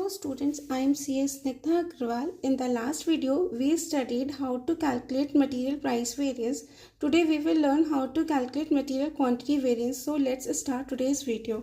Hello students, I am CS Snigdha Agrawal. In the last video, we studied how to calculate material price variance. Today we will learn how to calculate material quantity variance. So let's start today's video.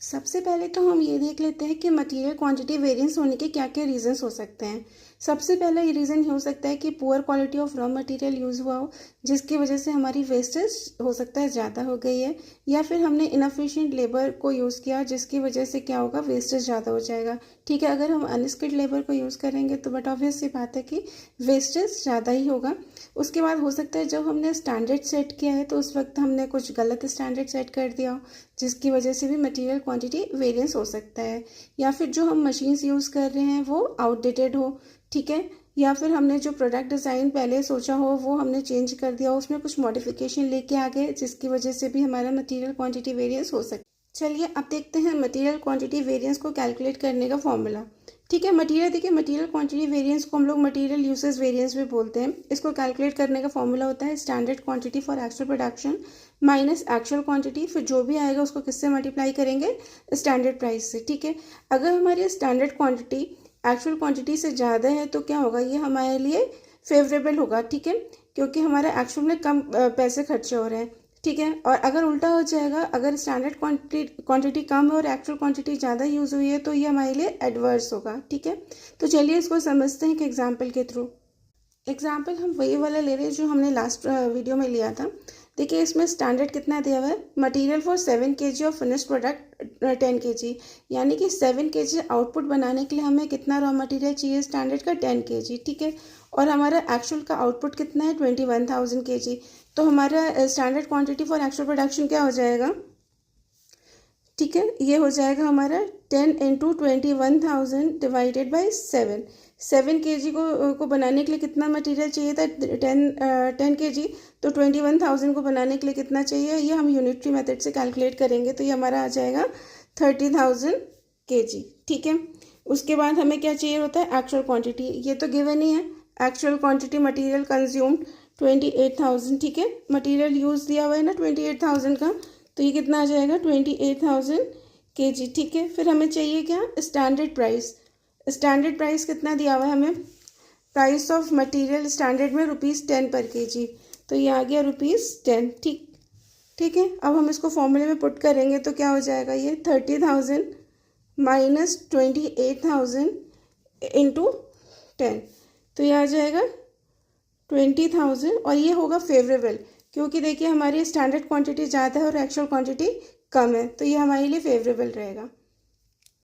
सबसे पहले तो हम ये देख लेते हैं कि material quantity variance होने के क्या क्या रीजंस हो सकते हैं। सबसे पहला ये रीज़न हो सकता है कि poor quality of raw material use हुआ हो, जिसकी वजह से हमारी वेस्टेज हो सकता है ज़्यादा हो गई है, या फिर हमने इनएफिशिएंट लेबर को यूज़ किया जिसकी वजह से क्या होगा, वेस्टेज ज़्यादा हो जाएगा। ठीक है, अगर हम अनस्किल्ड लेबर को यूज़ करेंगे तो बट ऑब्वियस सी बात है कि वेस्टेज ज़्यादा ही होगा। उसके बाद हो सकता है जब हमने स्टैंडर्ड सेट किया है तो उस वक्त हमने कुछ गलत स्टैंडर्ड सेट कर दिया हो, जिसकी वजह से भी मटेरियल क्वांटिटी वेरिएंस हो सकता है। या फिर जो हम मशीन्स यूज़ कर रहे हैं वो आउटडेटेड हो, ठीक है, या फिर हमने जो प्रोडक्ट डिज़ाइन पहले सोचा हो वो हमने चेंज कर दिया हो, उसमें कुछ मॉडिफिकेशन लेके आ गए, जिसकी वजह से भी हमारा मटेरियल क्वांटिटी वेरिएंस हो सकता है। चलिए अब देखते हैं मटेरियल क्वांटिटी वेरिएंस को कैलकुलेट करने का फॉर्मूला। ठीक है, मटेरियल क्वांटिटी वेरिएंस को हम लोग मटेरियल यूसेज वेरिएंस भी बोलते हैं। इसको कैलकुलेट करने का फॉर्मूला होता है standard quantity for actual production minus actual quantity, फिर जो भी आएगा उसको किससे मल्टीप्लाई करेंगे, स्टैंडर्ड प्राइस से। ठीक है, अगर हमारी स्टैंडर्ड क्वांटिटी एक्चुअल क्वांटिटी से ज़्यादा है तो क्या होगा, ये हमारे लिए फेवरेबल होगा। ठीक है, क्योंकि हमारे एक्चुअल में कम पैसे खर्चे हो रहे हैं। ठीक है, और अगर उल्टा हो जाएगा, अगर स्टैंडर्ड क्वांटिटी कम है और एक्चुअल क्वांटिटी ज़्यादा यूज़ हुई है तो ये हमारे लिए एडवर्स होगा। ठीक है, तो चलिए इसको समझते हैं एक एग्जाम्पल के थ्रू। एग्जाम्पल हम वही वाला ले रहे हैं जो हमने लास्ट वीडियो में लिया था। देखिए इसमें स्टैंडर्ड कितना दिया हुआ है, मटेरियल फॉर 7 kg और फिनिश्ड प्रोडक्ट 10 kg, यानी कि 7 kg आउटपुट बनाने के लिए हमें कितना रॉ मटेरियल चाहिए, स्टैंडर्ड का 10 kg। ठीक है, और हमारा एक्चुअल का आउटपुट कितना है, 21,000 kg। तो हमारा standard quantity for actual production क्या हो जाएगा, ठीक है, ये हो जाएगा हमारा 10 × 21,000 डिवाइडेड बाई 7 kg को बनाने के लिए कितना मटेरियल चाहिए था, 10 kg, तो 21,000 को बनाने के लिए कितना चाहिए, ये हम यूनिटरी मेथड से कैलकुलेट करेंगे तो ये हमारा आ जाएगा 30,000 kg। ठीक है, उसके बाद हमें क्या चाहिए होता है, एक्चुअल क्वांटिटी, ये तो गिवन ही है। Actual quantity material consumed 28,000। ठीक है, मटेरियल यूज़ दिया हुआ है ना 28,000 का, तो ये कितना आ जाएगा, 28,000 kg। ठीक है, फिर हमें चाहिए क्या, स्टैंडर्ड प्राइस। स्टैंडर्ड प्राइस कितना दिया हुआ है हमें, प्राइस ऑफ मटेरियल स्टैंडर्ड में ₹10 पर kg, तो ये आ गया ₹10। ठीक है, अब हम इसको फॉर्मूले में पुट करेंगे तो क्या हो जाएगा, ये 30,000 माइनस 28,000 इंटू 10, तो ये आ जाएगा 20,000, और ये होगा फेवरेबल, क्योंकि देखिए हमारी स्टैंडर्ड क्वांटिटी ज़्यादा है और एक्चुअल क्वांटिटी कम है, तो ये हमारे लिए फेवरेबल रहेगा।